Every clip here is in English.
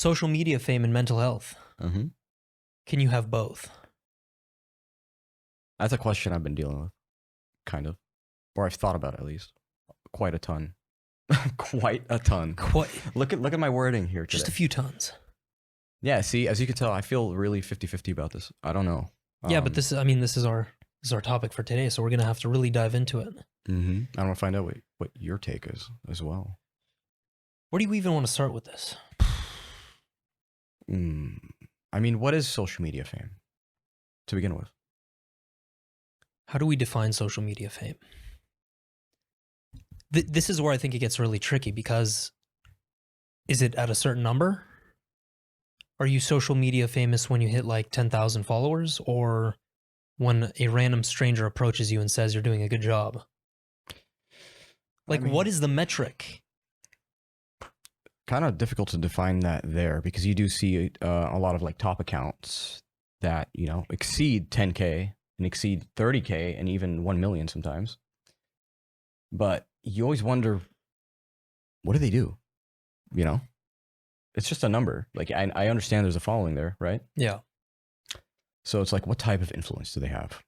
social media fame and mental health. Mm-hmm. Can you have both? That's a question I've been dealing with, kind of, or I've thought about at least quite a ton. Quite a ton. Look at my wording here today. Just a few tons. Yeah, see, as you can tell, I feel really 50-50 about this. I don't know. Yeah, but this is our topic for today, so we're gonna have to really dive into it. Mm-hmm. I want to find out what your take is as well. Where do you even want to start with this? I mean, what is social media fame to begin with? How do we define social media fame? This is where I think it gets really tricky, because is it at a certain number? Are you social media famous when you hit like 10,000 followers, or when a random stranger approaches you and says you're doing a good job? Like, I mean, what is the metric? Kind of difficult to define that there, because you do see a lot of like top accounts that, you know, exceed 10K and exceed 30K and even 1 million sometimes. But you always wonder, what do they do? You know, it's just a number. Like, I understand there's a following there, right? Yeah. So it's like, what type of influence do they have?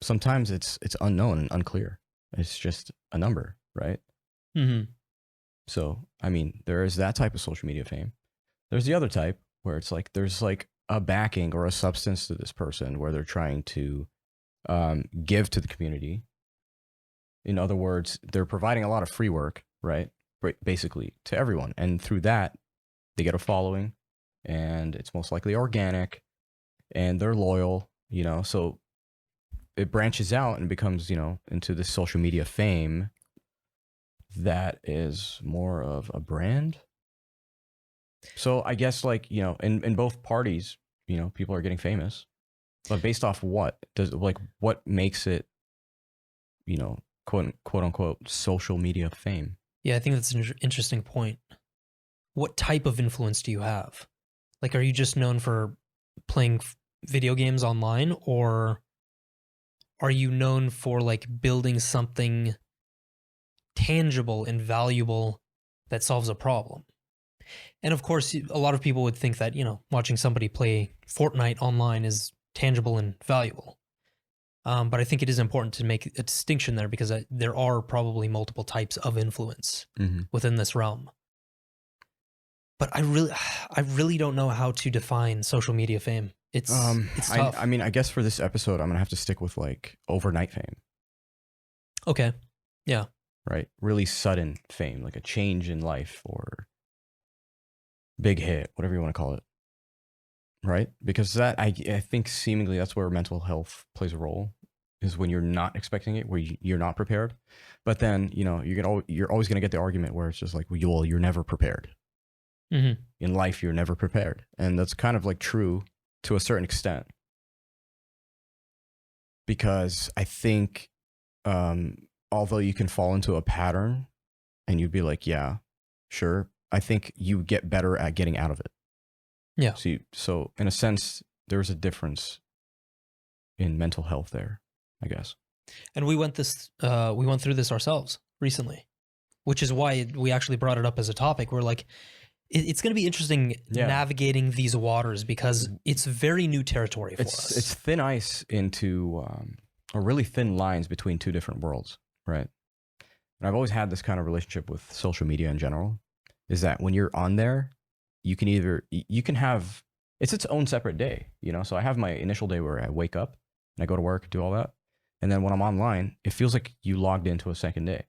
Sometimes it's unknown and unclear. It's just a number, right? Mm-hmm. So, I mean, there is that type of social media fame. There's the other type where it's like, there's like a backing or a substance to this person where they're trying to give to the community. In other words, they're providing a lot of free work, right? Basically to everyone. And through that, they get a following, and it's most likely organic, and they're loyal, you know? So it branches out and becomes, you know, into this social media fame that is more of a brand. So I guess, like, you know, in both parties, you know, people are getting famous, but based off what what makes it, you know, quote unquote social media fame? Yeah, I think that's an interesting point. What type of influence do you have? Like, are you just known for playing video games online, or are you known for like building something tangible and valuable that solves a problem? And of course, a lot of people would think that, you know, watching somebody play Fortnite online is tangible and valuable. But I think it is important to make a distinction there, because there are probably multiple types of influence within this realm. But I really don't know how to define social media fame. It's tough. I mean, I guess for this episode, I'm gonna have to stick with like overnight fame. Okay. Yeah. Right. Really sudden fame, like a change in life or big hit, whatever you want to call it. Right? Because that, I think seemingly that's where mental health plays a role, is when you're not expecting it, where you're not prepared. But then, you know, you're always going to get the argument where it's just like, well, you're never prepared. Mm-hmm. In life, you're never prepared. And that's kind of like true to a certain extent. Because I think, although you can fall into a pattern and you'd be like, yeah, sure, I think you get better at getting out of it. Yeah. So in a sense, there's a difference in mental health there, I guess. And we went through this ourselves recently, which is why we actually brought it up as a topic. We're like, it's going to be interesting navigating these waters, because it's very new territory for us. It's thin ice into, or really thin lines between two different worlds, right? And I've always had this kind of relationship with social media in general, is that when you're on there, you can have, it's its own separate day, you know? So I have my initial day where I wake up and I go to work, do all that. And then when I'm online, it feels like you logged into a second day,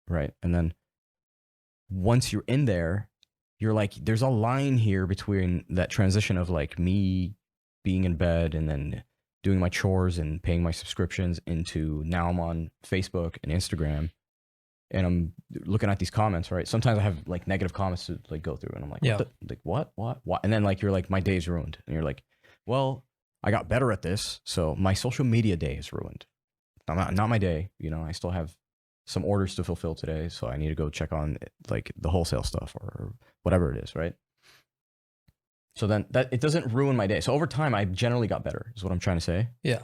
right? And then once you're in there, you're like, there's a line here between that transition of like me being in bed and then doing my chores and paying my subscriptions into now I'm on Facebook and Instagram. And I'm looking at these comments, right? Sometimes I have like negative comments to like go through, and I'm like, what? And then like, you're like, my day's ruined. And you're like, well, I got better at this, so my social media day is ruined. Not my day. You know, I still have some orders to fulfill today, so I need to go check on like the wholesale stuff or whatever it is, right? So then that it doesn't ruin my day. So over time, I generally got better, is what I'm trying to say. Yeah.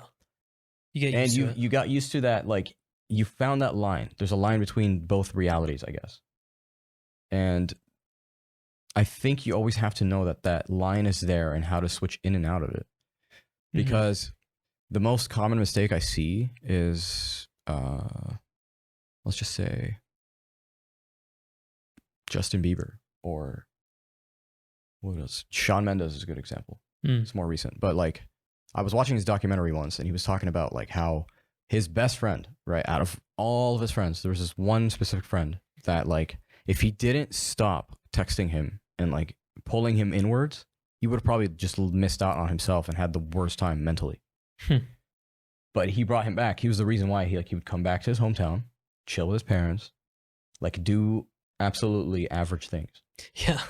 You get used to it. You got used to that, like, you found that line. There's a line between both realities, I guess. And I think you always have to know that that line is there and how to switch in and out of it. Because the most common mistake I see is, let's just say, Justin Bieber, or what else? Shawn Mendes is a good example. It's more recent, but like, I was watching his documentary once, and he was talking about like how his best friend, right, out of all of his friends, there was this one specific friend that, like, if he didn't stop texting him and like pulling him inwards, he would have probably just missed out on himself and had the worst time mentally. But he brought him back. He was the reason why he would come back to his hometown, chill with his parents, like do absolutely average things. Yeah.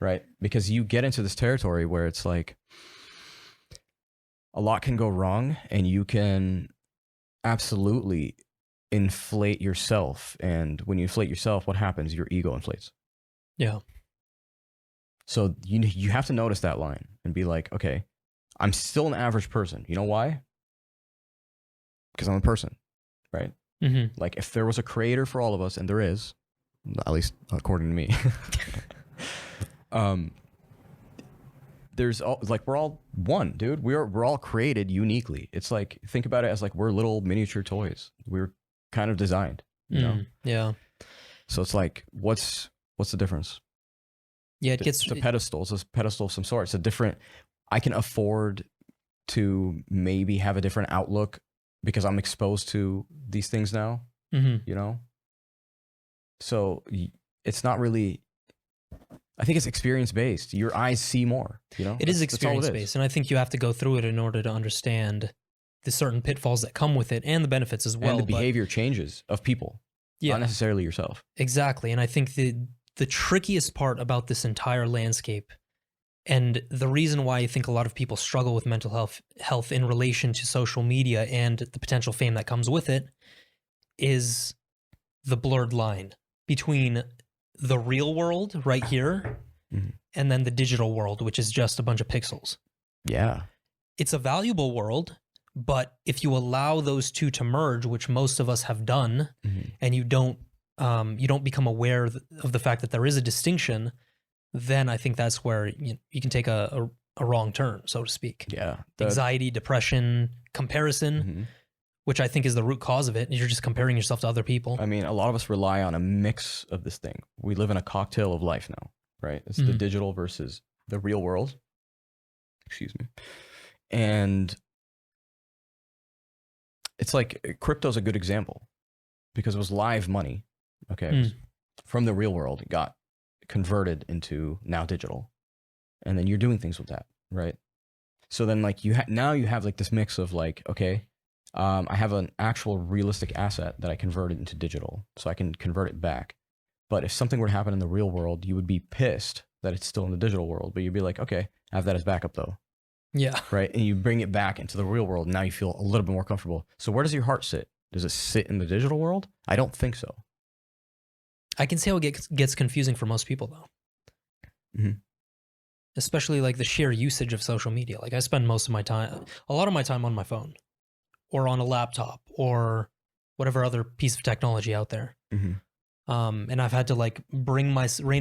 Right? Because you get into this territory where it's like a lot can go wrong, and you can absolutely inflate yourself. And when you inflate yourself, what happens? Your ego inflates. Yeah. So you have to notice that line and be like, okay, I'm still an average person. You know why? Because I'm a person, right? Like, if there was a creator for all of us, and there is, at least according to me, there's all, like, we're all one, dude. We're all created uniquely. It's like, think about it as like we're little miniature toys. We're kind of designed, you know? Yeah. So it's like, what's the difference? Yeah, it gets it's a pedestal. It's a pedestal of some sort. It's a different. I can afford to maybe have a different outlook because I'm exposed to these things now. You know. So it's not really. I think it's experience based. Your eyes see more. You know, it is experience based, and I think you have to go through it in order to understand the certain pitfalls that come with it and the benefits as well. And the behavior changes of people, not necessarily yourself. Exactly, and I think the trickiest part about this entire landscape, and the reason why I think a lot of people struggle with mental health in relation to social media and the potential fame that comes with it, is the blurred line between the real world right here and then the digital world, which is just a bunch of pixels. Yeah. It's a valuable world, but if you allow those two to merge, which most of us have done, and you don't become aware of the fact that there is a distinction, then I think that's where you can take a wrong turn, so to speak. Yeah. Anxiety, depression, comparison, which I think is the root cause of it. You're just comparing yourself to other people. I mean, a lot of us rely on a mix of this thing. We live in a cocktail of life now, right? It's the digital versus the real world. Excuse me. And it's like crypto's a good example because it was live money. Okay. It was from the real world. It got converted into now digital. And then you're doing things with that, right? So then like now you have like this mix of like, okay, I have an actual realistic asset that I converted into digital, so I can convert it back. But if something were to happen in the real world, you would be pissed that it's still in the digital world, but you'd be like, okay, I have that as backup though. Yeah. Right. And you bring it back into the real world. And now you feel a little bit more comfortable. So where does your heart sit? Does it sit in the digital world? I don't think so. I can see how it gets confusing for most people though. Especially like the sheer usage of social media. Like I spend a lot of my time on my phone or on a laptop or whatever other piece of technology out there. And I've had to like rein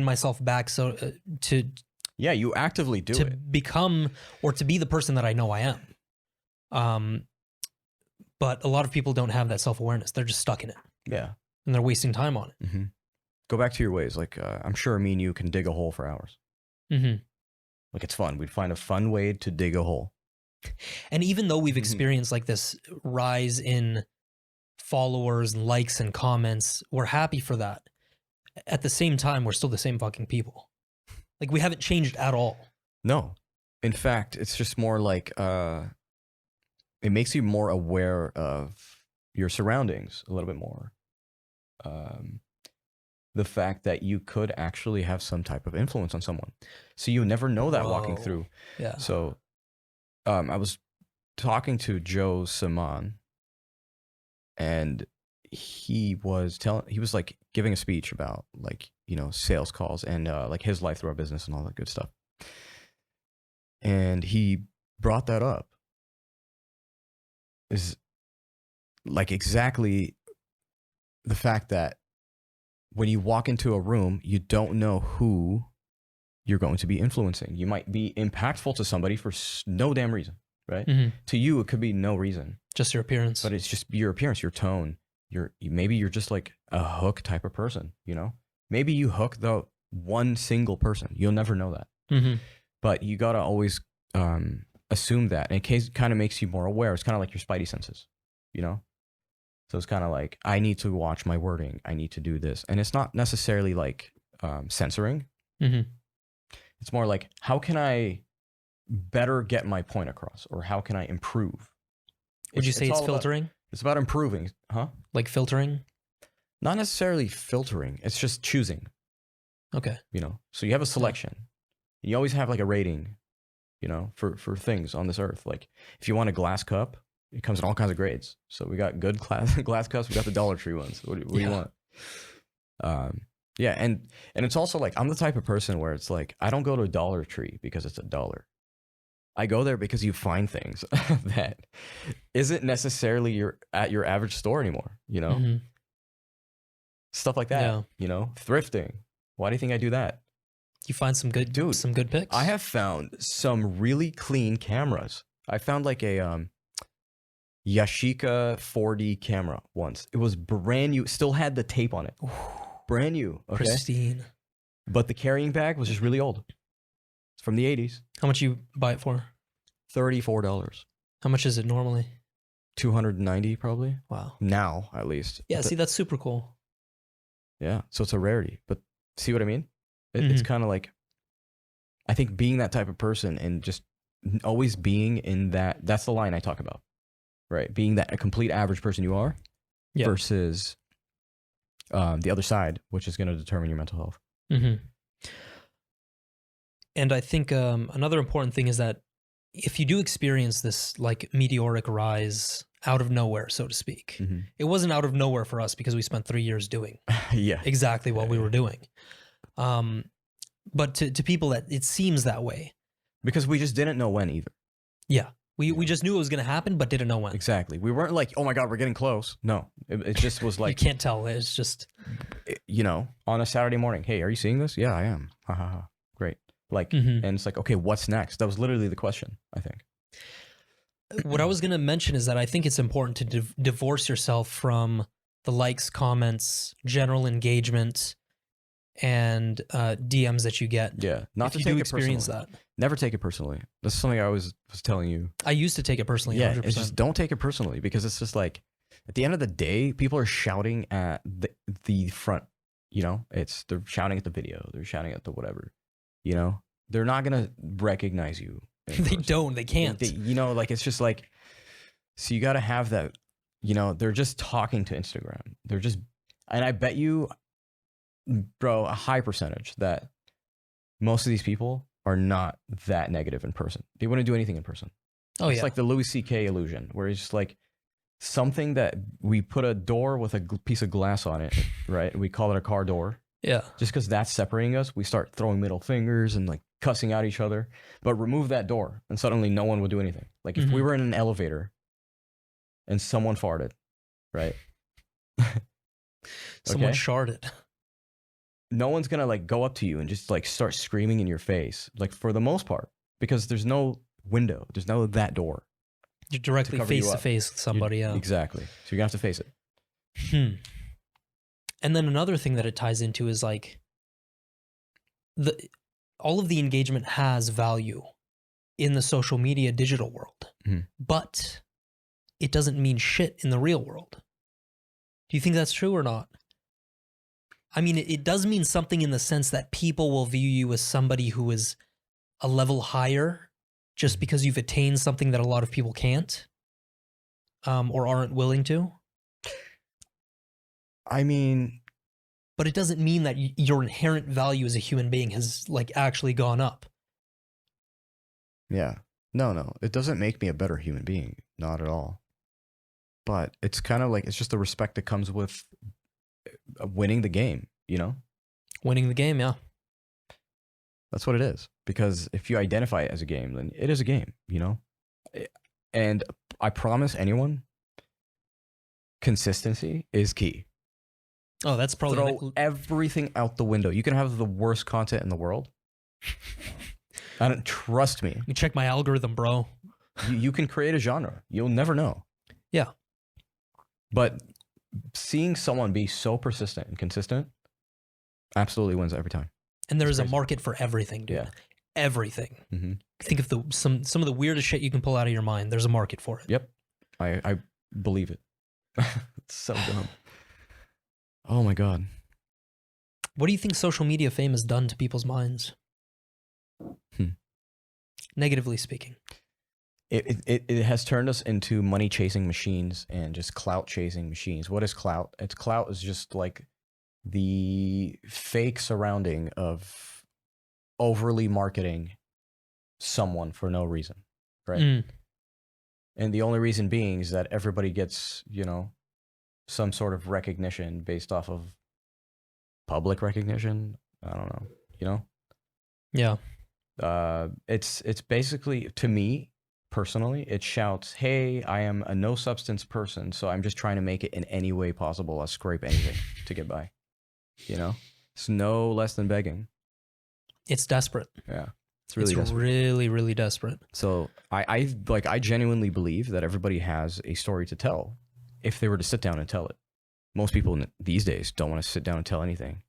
myself back to yeah, you actively do it. Become or to be the person that I know I am. But a lot of people don't have that self-awareness. They're just stuck in it. Yeah. And they're wasting time on it. Go back to your ways. Like, I'm sure me and you can dig a hole for hours. Like, it's fun. We'd find a fun way to dig a hole. And even though we've experienced like this rise in followers and likes and comments, we're happy for that. At the same time, we're still the same fucking people. Like we haven't changed at all. No. In fact, it's just more like, it makes you more aware of your surroundings a little bit more. The fact that you could actually have some type of influence on someone. So you never know that walking through. Yeah. So I was talking to Joe Simon, and he was like giving a speech about like, you know, sales calls and like his life through our business and all that good stuff. And he brought that up. Is like exactly the fact that when you walk into a room, you don't know who you're going to be influencing. You might be impactful to somebody for no damn reason, right? Mhm. To you, it could be no reason, Just your appearance. but it's just your appearance, your tone. Maybe you're just like a hook type of person, you know? Maybe you hook the one single person. You'll never know that. Mhm. But you gotta always assume that. And it kind of makes you more aware. It's kind of like your spidey senses, you know? So it's kind of like, I need to watch my wording. I need to do this. And it's not necessarily like censoring. Mhm. It's more like, how can I better get my point across? Or how can I improve? Would you say it's all about- filtering? it's about improving, huh? Like filtering? Not necessarily filtering. It's just choosing, Okay. you know? So you have a selection. You always have like a rating, you know, for things on this earth. Like if you want a glass cup, it comes in all kinds of grades. So we got good glass cups. We got the Dollar Tree ones. What do you want? Yeah, and it's also like, I'm the type of person where it's like, I don't go to a Dollar Tree because it's $1. I go there because you find things that isn't necessarily at your average store anymore, you know? Mhm. Stuff like that, Yeah. you know? Thrifting. Why do you think I do that? You find some good picks? I have found some really clean cameras. I found like a Yashica 4D camera once. It was brand new, still had the tape on it. Brand new, okay? Pristine. But the carrying bag was just really old. It's from the 80s. How much you buy it for? $34. How much is it normally? $290 probably. Wow. Now, at least. Yeah, see, that's super cool. Yeah, so it's a rarity. But see what I mean? It's kind of like, I think being that type of person and just always being in that's the line I talk about, right? Being that a complete average person you are versus the other side, which is going to determine your mental health. Mm-hmm. And I think another important thing is that if you do experience this like meteoric rise out of nowhere, so to speak, it wasn't out of nowhere for us because we spent 3 years doing exactly what we were doing. But to people that it seems that way. Because we just didn't know when either. Yeah. We just knew it was going to happen, but didn't know when. Exactly. We weren't like, oh my God, we're getting close. No, it just was like. You can't tell. It's just. You know, on a Saturday morning, hey, are you seeing this? Yeah, I am. Ha ha ha. Great. Like, and it's like, okay, what's next? That was literally the question, I think. What I was going to mention is that I think it's important to divorce yourself from the likes, comments, general engagement, and DMs that you get. Yeah, not to you take do it experience personally. that. Never take it personally. That's something I always was telling you. I used to take it personally. Yeah, 100%. it's just don't take it personally because it's just like at the end of the day, people are shouting at the front. You know, they're shouting at the video, they're shouting at the whatever. You know, they're not gonna recognize you. They don't. They can't. You know, like it's just like. So you got to have that. You know, they're just talking to Instagram. They're just, and I bet you, bro, a high percentage that most of these people are not that negative in person. They wouldn't do anything in person. Oh, It's like the Louis C.K. illusion, where it's just like something that we put a door with a piece of glass on it, right? We call it a car door. Yeah. Just because that's separating us, we start throwing middle fingers and like cussing out each other. But remove that door, and suddenly no one would do anything. Like if we were in an elevator and someone farted, right? Someone sharded. No one's gonna like go up to you and just like start screaming in your face, like for the most part, because there's no window, there's no that door. You're directly face to face with somebody. Exactly. So you're gonna have to face it. And then another thing that it ties into is like all of the engagement has value in the social media digital world, but it doesn't mean shit in the real world. Do you think that's true or not? I mean, it does mean something in the sense that people will view you as somebody who is a level higher just because you've attained something that a lot of people can't or aren't willing to. I mean, but it doesn't mean that your inherent value as a human being has like actually gone up. Yeah. No. It doesn't make me a better human being. Not at all. But it's kind of like, it's just the respect that comes with winning the game, you know? Winning the game, yeah. That's what it is. Because if you identify it as a game, then it is a game, you know? And I promise anyone, consistency is key. Oh, that's probably throw everything out the window. You can have the worst content in the world. I don't trust me. You check my algorithm, bro. You can create a genre. You'll never know. Yeah. But seeing someone be so persistent and consistent absolutely wins every time. And there's a market for everything, dude. Yeah. Everything. Mm-hmm. Think of some of the weirdest shit you can pull out of your mind. There's a market for it. Yep. I believe it. It's so dumb. Oh my God. What do you think social media fame has done to people's minds? Negatively speaking. It has turned us into money chasing machines and just clout chasing machines. What is clout? Clout is just like the fake surrounding of overly marketing someone for no reason, right? And the only reason being is that everybody gets, you know, some sort of recognition based off of public recognition. I don't know, you know? Yeah. It's basically, to me personally, it shouts, hey, I am a no substance person, so I'm just trying to make it in any way possible. I'll scrape anything to get by. You know? It's no less than begging. It's desperate. Yeah. It's really desperate. Really, really desperate. So I genuinely believe that everybody has a story to tell if they were to sit down and tell it. Most people these days don't want to sit down and tell anything.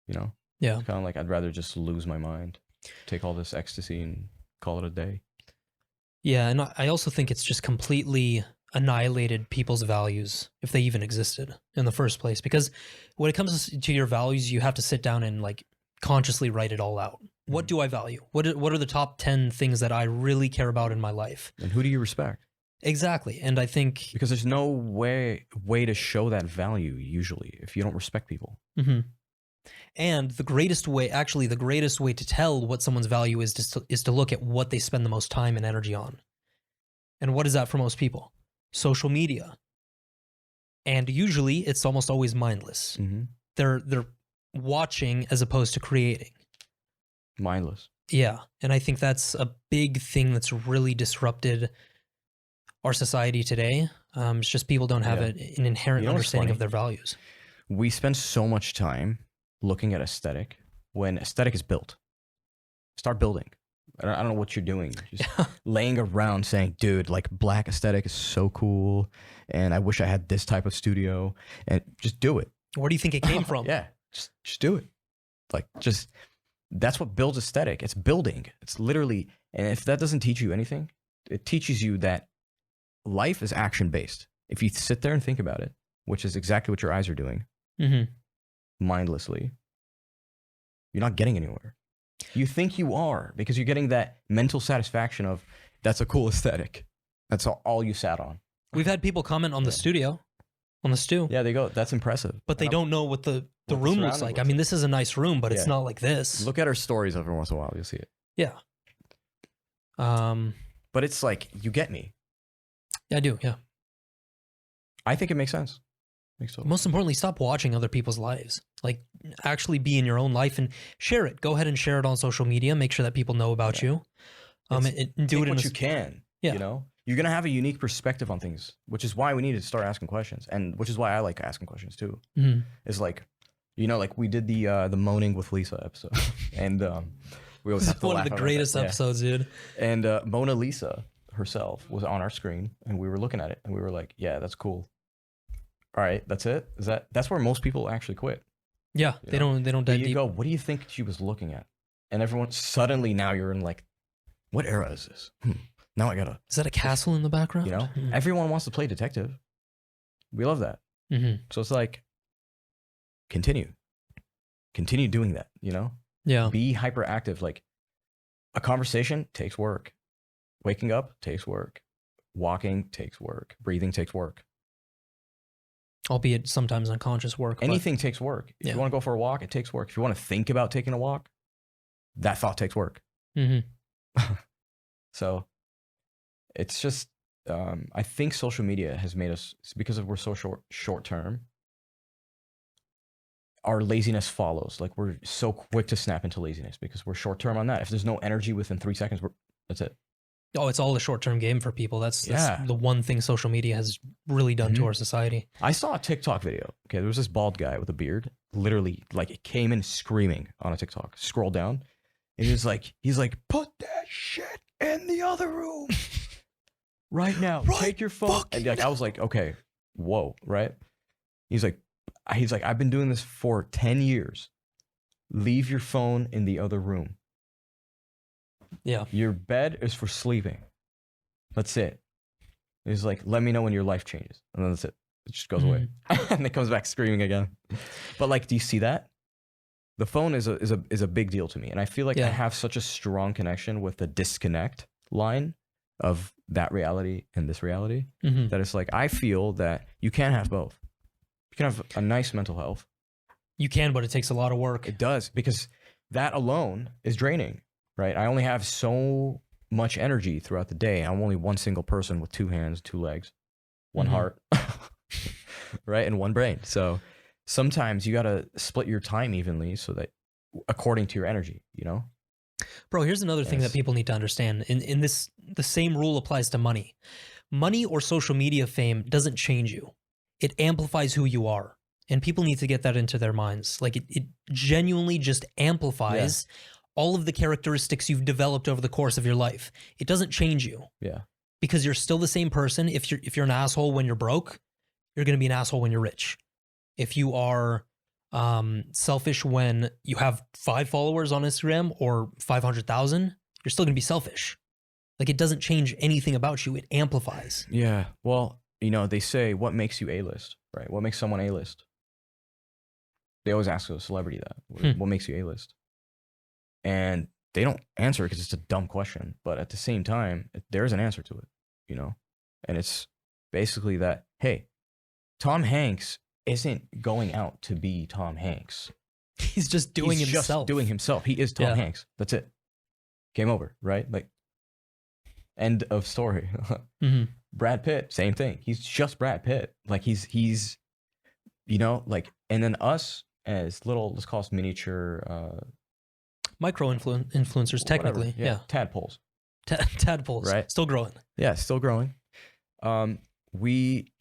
You know? Yeah. It's kind of like I'd rather just lose my mind, take all this ecstasy and call it a day. Yeah, and I also think it's just completely annihilated people's values, if they even existed in the first place. Because when it comes to your values, you have to sit down and like consciously write it all out. What do I value? What are the top 10 things that I really care about in my life? And who do you respect? Exactly. And I think... Because there's no way to show that value, usually, if you don't respect people. Mm-hmm. And the greatest way to tell what someone's value is to look at what they spend the most time and energy on. And what is that for most people? Social media. And usually it's almost always mindless. Mm-hmm. They're watching as opposed to creating. Mindless. Yeah. And I think that's a big thing that's really disrupted our society today. It's just people don't have an inherent understanding of their values. We spend so much time looking at aesthetic when aesthetic is built. Start building. I don't know what you're doing. Just laying around saying, dude, like black aesthetic is so cool. And I wish I had this type of studio. And just do it. Where do you think it came from? Yeah. Just do it. Like that's what builds aesthetic. It's building. It's literally, and if that doesn't teach you anything, it teaches you that life is action based. If you sit there and think about it, which is exactly what your eyes are doing, mindlessly, you're not getting anywhere. You think you are because you're getting that mental satisfaction of that's a cool aesthetic. That's all you sat on. We've had people comment on the studio, on the stew. Yeah, they go, that's impressive. But they don't know what the room looks like. I mean, this is a nice room, but it's not like this. Look at our stories every once in a while. You'll see it. Yeah. But it's like, you get me. Yeah, I do. Yeah. I think it makes sense. Most importantly, stop watching other people's lives. Like, actually be in your own life and share it. Go ahead and share it on social media. Make sure that people know about you. And do it in what you can. Yeah. You know, you're gonna have a unique perspective on things, which is why we need to start asking questions, and which is why I like asking questions too. It's like, you know, like we did the moaning with Lisa episode, and we always have to one laugh of the greatest episodes, dude. And Mona Lisa herself was on our screen, and we were looking at it, and we were like, "Yeah, that's cool. All right, that's it. That's where most people actually quit." Yeah, they don't dive deep. You go, what do you think she was looking at? And everyone suddenly now you're in like, what era is this? Now I gotta. Is that a castle in the background? You know, everyone wants to play detective. We love that. So it's like, continue doing that. You know, be hyperactive. Like, a conversation takes work. Waking up takes work. Walking takes work. Breathing takes work. Albeit sometimes unconscious work. Anything takes work. If you want to go for a walk, it takes work. If you want to think about taking a walk, that thought takes work. So it's just, I think social media has made us, because we're so short term, our laziness follows. Like, we're so quick to snap into laziness because we're short term on that. If there's no energy within 3 seconds, that's it. Oh, it's all a short-term game for people. That's the one thing social media has really done to our society. I saw a TikTok video. Okay, there was this bald guy with a beard. Literally, like, it came in screaming on a TikTok. Scroll down, And he's like, put that shit in the other room right now. Right Take your phone. And like, I was like, okay, whoa, right? He's like, I've been doing this for 10 years. Leave your phone in the other room. Yeah. Your bed is for sleeping. That's it. He's like, let me know when your life changes. And then that's it. It just goes away. And it comes back screaming again. But like, do you see that? The phone is a big deal to me. And I feel like I have such a strong connection with the disconnect line of that reality and this reality that it's like, I feel that you can have both. You can have a nice mental health. You can, but it takes a lot of work. It does, because that alone is draining, right? I only have so much energy throughout the day. I'm only one single person with 2 hands, 2 legs, 1 heart, right? And 1 brain. So sometimes you got to split your time evenly so that according to your energy, you know? Bro, here's another thing that people need to understand. In this, the same rule applies to money. Money or social media fame doesn't change you. It amplifies who you are. And people need to get that into their minds. Like it genuinely just amplifies all of the characteristics you've developed over the course of your life. It doesn't change you. Yeah. Because you're still the same person. If you're an asshole when you're broke, you're going to be an asshole when you're rich. If you are selfish when you have 5 followers on Instagram or 500,000, you're still going to be selfish. Like it doesn't change anything about you. It amplifies. Yeah. Well, you know, they say, what makes you A-list, right? What makes someone A-list? They always ask a celebrity that. What makes you A-list? And they don't answer it because it's a dumb question. But at the same time, there's an answer to it, you know? And it's basically that, hey, Tom Hanks isn't going out to be Tom Hanks. He's just doing himself. He's just doing himself. He is Tom Hanks. That's it. Game over, right? Like, end of story. Brad Pitt, same thing. He's just Brad Pitt. Like he's, you know, like, and then us as little, let's call us miniature, micro influencers, technically. Yeah. Tadpoles. Tadpoles. Right. Still growing. Yeah. Still growing. We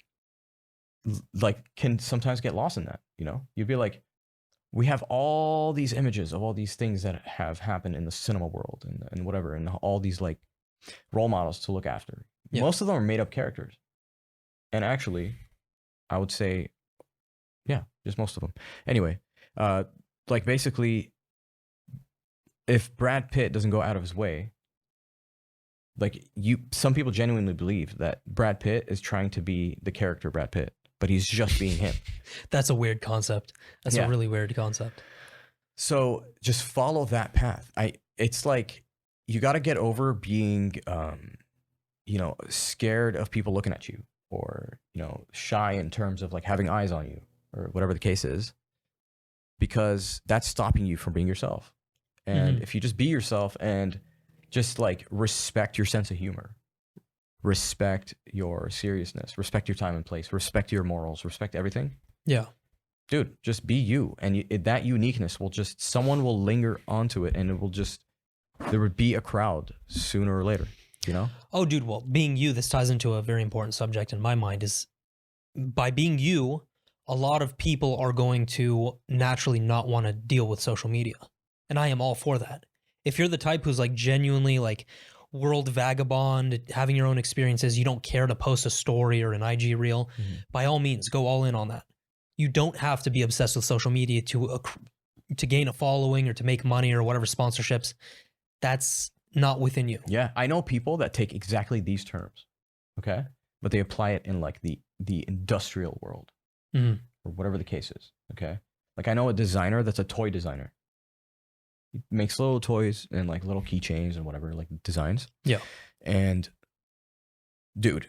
like can sometimes get lost in that, you know, you'd be like, we have all these images of all these things that have happened in the cinema world and whatever. And all these like role models to look after. Yeah. Most of them are made up characters. And actually, I would say, yeah, just most of them. Anyway, like basically, if Brad Pitt doesn't go out of his way, like some people genuinely believe that Brad Pitt is trying to be the character Brad Pitt, but he's just being him. That's a weird concept. That's a really weird concept. So just follow that path. It's like, you got to get over being, you know, scared of people looking at you, or, you know, shy in terms of like having eyes on you or whatever the case is, because that's stopping you from being yourself. And if you just be yourself and just like respect your sense of humor, respect your seriousness, respect your time and place, respect your morals, respect everything. Yeah. Dude, just be you. And that uniqueness will just, someone will linger onto it, and it will just, there would be a crowd sooner or later, you know? Oh, dude, well, being you, this ties into a very important subject in my mind, is by being you, a lot of people are going to naturally not want to deal with social media. And I am all for that. If you're the type who's like genuinely like world vagabond, having your own experiences, you don't care to post a story or an IG reel, by all means, go all in on that. You don't have to be obsessed with social media to gain a following or to make money or whatever sponsorships. That's not within you. Yeah, I know people that take exactly these terms, okay? But they apply it in like the industrial world or whatever the case is, okay? Like I know a designer that's a toy designer. He makes little toys and like little keychains and whatever, like designs. Yeah. And dude,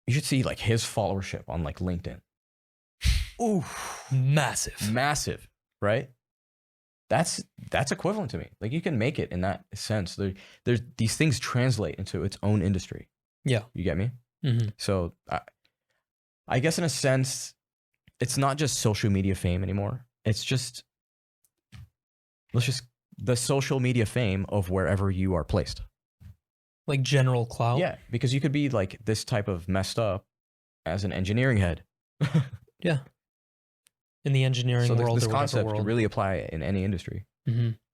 you should see like his followership on like LinkedIn. Ooh, massive. Massive, right? That's equivalent to me. Like you can make it in that sense. There's these things translate into its own industry. Yeah. You get me? So I guess in a sense, it's not just social media fame anymore. It's just, the social media fame of wherever you are placed. Like general clout? Yeah, because you could be like this type of messed up as an engineering head. Yeah. In the engineering world, this or concept world. can really apply in any industry.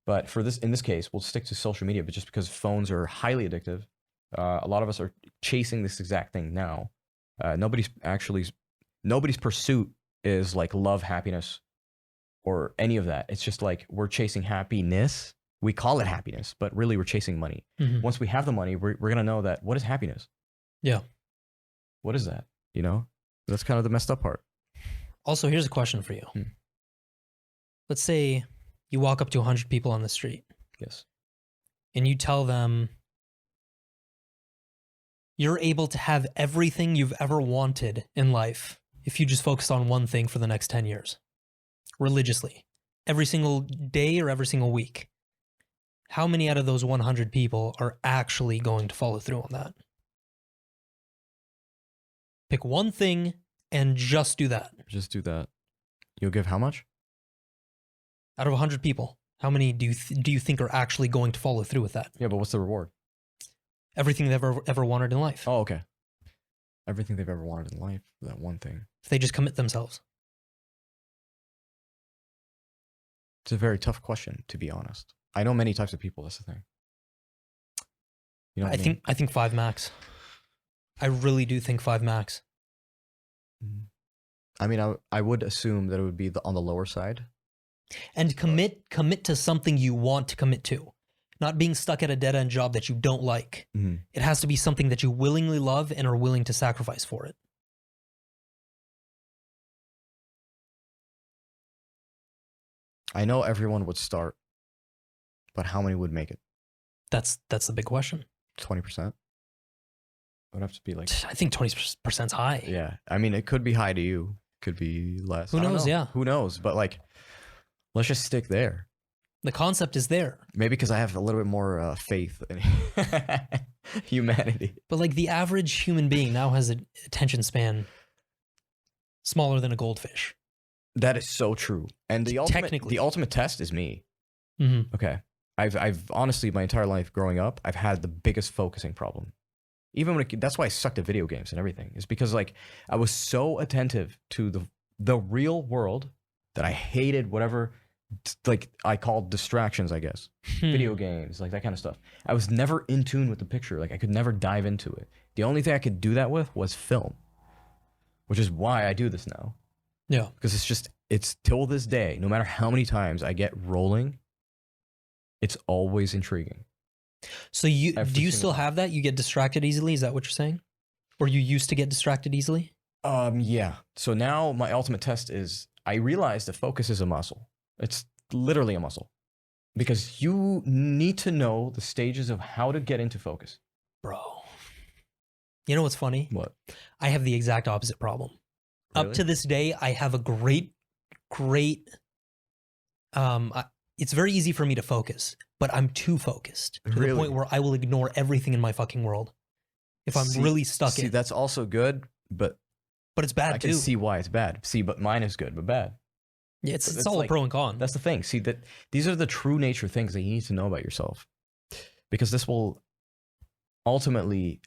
But for this, in this case, we'll stick to social media, but just because phones are highly addictive, a lot of us are chasing this exact thing now. Nobody's pursuit is like love, happiness, or any of that. It's just like we're chasing happiness. We call it happiness, but really we're chasing money. Mm-hmm. Once we have the money, we're going to know that what is happiness? Yeah. What is that? You know, that's kind of the messed up part. Also, here's a question for you. Let's say you walk up to 100 people on the street. Yes. And you tell them you're able to have everything you've ever wanted in life if you just focus on one thing for the next 10 years. Religiously. Every single day or every single week. How many out of those 100 people are actually going to follow through on that? Pick one thing and just do that. Just do that. You'll give how much? Out of 100 people, how many do you think are actually going to follow through with that? Yeah, but what's the reward? Everything they've ever wanted in life. Oh, okay. Everything they've ever wanted in life, that one thing. If they just commit themselves. It's a very tough question, to be honest. I know many types of people. That's the thing. You know what I think 5 max. I really do think 5 max. I mean, I would assume that it would be on the lower side. And commit to something you want to commit to. Not being stuck at a dead-end job that you don't like. Mm-hmm. It has to be something that you willingly love and are willing to sacrifice for it. I know everyone would start, but how many would make it? That's the big question. 20%? It would have to be like... I think 20% is high. Yeah. I mean, it could be high to you. Could be less. Who knows? Yeah. Who knows? But like, let's just stick there. The concept is there. Maybe because I have a little bit more faith in humanity. But like the average human being now has an attention span smaller than a goldfish. That is so true. And the ultimate test is me. Mm-hmm. Okay. I've honestly, my entire life growing up, I've had the biggest focusing problem. Even when that's why I sucked at video games and everything. Is because like I was so attentive to the real world that I hated whatever like I called distractions, I guess. Video games, like that kind of stuff. I was never in tune with the picture. Like I could never dive into it. The only thing I could do that with was film. Which is why I do this now. Yeah. Because it's till this day, no matter how many times I get rolling, it's always intriguing. So do you still have that? You get distracted easily? Is that what you're saying? Or you used to get distracted easily? Yeah. So now my ultimate test is I realize that focus is a muscle. It's literally a muscle. Because you need to know the stages of how to get into focus. Bro. You know what's funny? What? I have the exact opposite problem. Really? Up to this day, I have a great it's very easy for me to focus, but I'm too focused to the point where I will ignore everything in my fucking world. If I'm really stuck in. That's also good, but it's bad too. I can see why it's bad. See, but mine is good, but bad. Yeah, it's all like, a pro and con. That's the thing. See, that these are the true nature things that you need to know about yourself. Because this will ultimately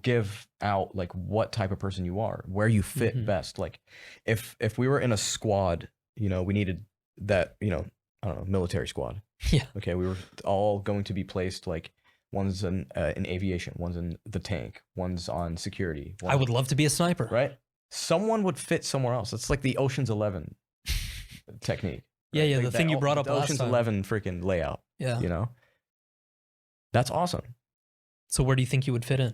give out like what type of person you are, where you fit best. Like if we were in a squad, you know, we needed that, you know, I don't know, military squad. Yeah. Okay, we were all going to be placed like one's in aviation, one's in the tank, one's on security. I would love to be a sniper. Right? Someone would fit somewhere else. It's like the Ocean's 11 technique. Yeah, right? yeah, like the thing you brought up last Ocean's time. 11 freaking layout. Yeah. You know? That's awesome. So where do you think you would fit in?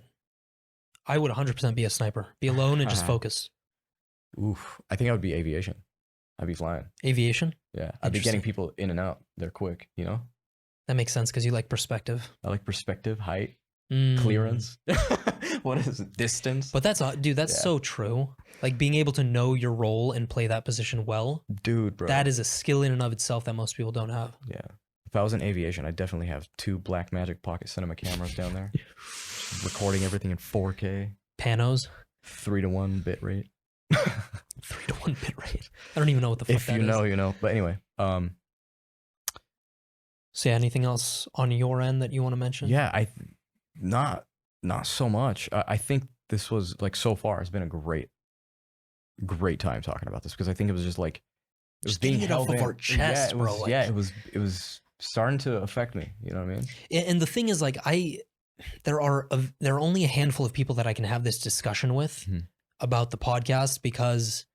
I would 100% be a sniper. Be alone and just focus. Oof. I think I would be aviation. I'd be flying. Aviation? Yeah. I'd be getting people in and out. They're quick, you know? That makes sense because you like perspective. I like perspective, height, clearance. What is it? Distance. But that's so true. Like being able to know your role and play that position well. Dude, bro. That is a skill in and of itself that most people don't have. Yeah. If I was in aviation, I'd definitely have 2 Blackmagic Pocket Cinema cameras down there. Recording everything in 4K. Panos. 3:1 bit rate. 3:1 bit rate. I don't even know what the fuck that is. If you know, you know. But anyway. So yeah, anything else on your end that you want to mention? Yeah, not so much. I think this was like so far it's been a great time talking about this because I think it was just like was Just getting being it off held of in. our chest, it bro. was, Like, yeah, it was starting to affect me. You know what I mean? and the thing is, like, there are only a handful of people that I can have this discussion with about the podcast, because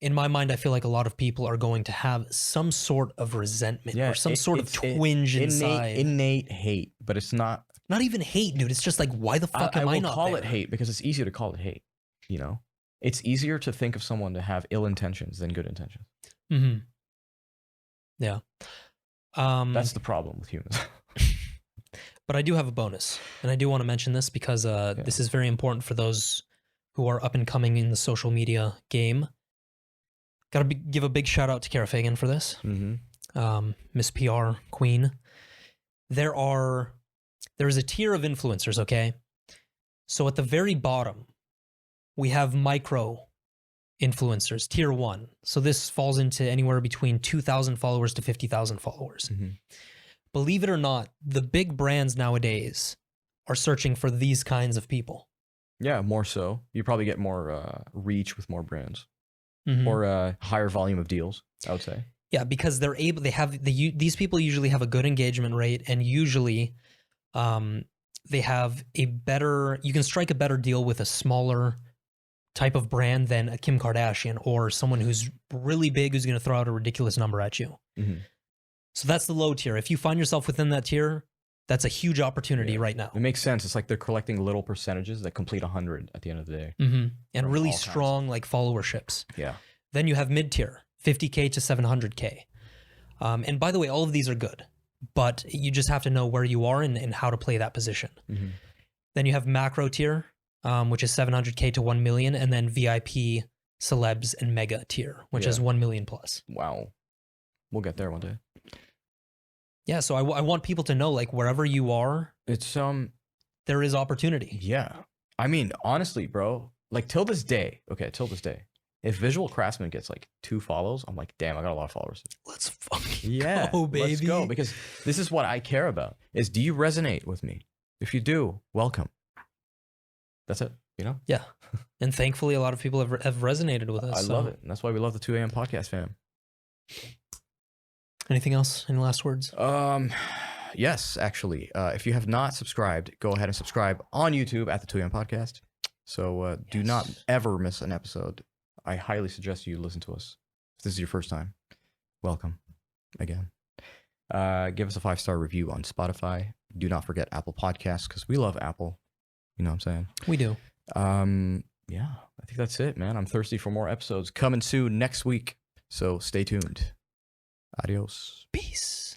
in my mind, I feel like a lot of people are going to have some sort of resentment or some sort of twinge inside. Innate hate, but it's not even hate, dude. It's just like, why the fuck am I not call there? it hate because it's easier to call it hate. You know, it's easier to think of someone to have ill intentions than good intentions. Mm-hmm. Yeah. That's the problem with humans. But I do have a bonus, and I do want to mention this because this is very important for those who are up and coming in the social media game. Got to give a big shout out to Kara Fagan for this. Miss PR Queen. There is a tier of influencers, okay? So at the very bottom, we have micro influencers, tier 1. So this falls into anywhere between 2,000 followers to 50,000 followers. Believe it or not, the big brands nowadays are searching for these kinds of people. Yeah, more so. You probably get more reach with more brands, or a higher volume of deals, I would say. Yeah, because these people usually have a good engagement rate, and usually they have you can strike a better deal with a smaller type of brand than a Kim Kardashian or someone who's really big who's going to throw out a ridiculous number at you. So that's the low tier. If you find yourself within that tier, that's a huge opportunity right now. It makes sense. It's like they're collecting little percentages that complete 100 at the end of the day. And really strong like followerships. Yeah. Then you have mid-tier, 50K to 700K. And by the way, all of these are good, but you just have to know where you are and how to play that position. Then you have macro tier, which is 700K to 1 million, and then VIP, celebs, and mega tier, which is 1 million plus. Wow. We'll get there one day. Yeah, so I want people to know, like, wherever you are, it's there is opportunity. Yeah. I mean, honestly, bro, like till this day, if Visual Craftsman gets like 2 follows, I'm like, damn, I got a lot of followers. Let's fucking go, baby. Let's go, because this is what I care about, is do you resonate with me? If you do, welcome. That's it, you know? Yeah. And thankfully, a lot of people have resonated with us. I love it. And that's why we love the 2 a.m. podcast, fam. Anything else? Any last words? Yes, actually. If you have not subscribed, go ahead and subscribe on YouTube at the 2 a.m. podcast. So do not ever miss an episode. I highly suggest you listen to us. If this is your first time, welcome again. Give us a 5-star review on Spotify. Do not forget Apple Podcasts, because we love Apple. You know what I'm saying? We do. Yeah, I think that's it, man. I'm thirsty for more episodes coming soon next week. So stay tuned. Adios. Peace.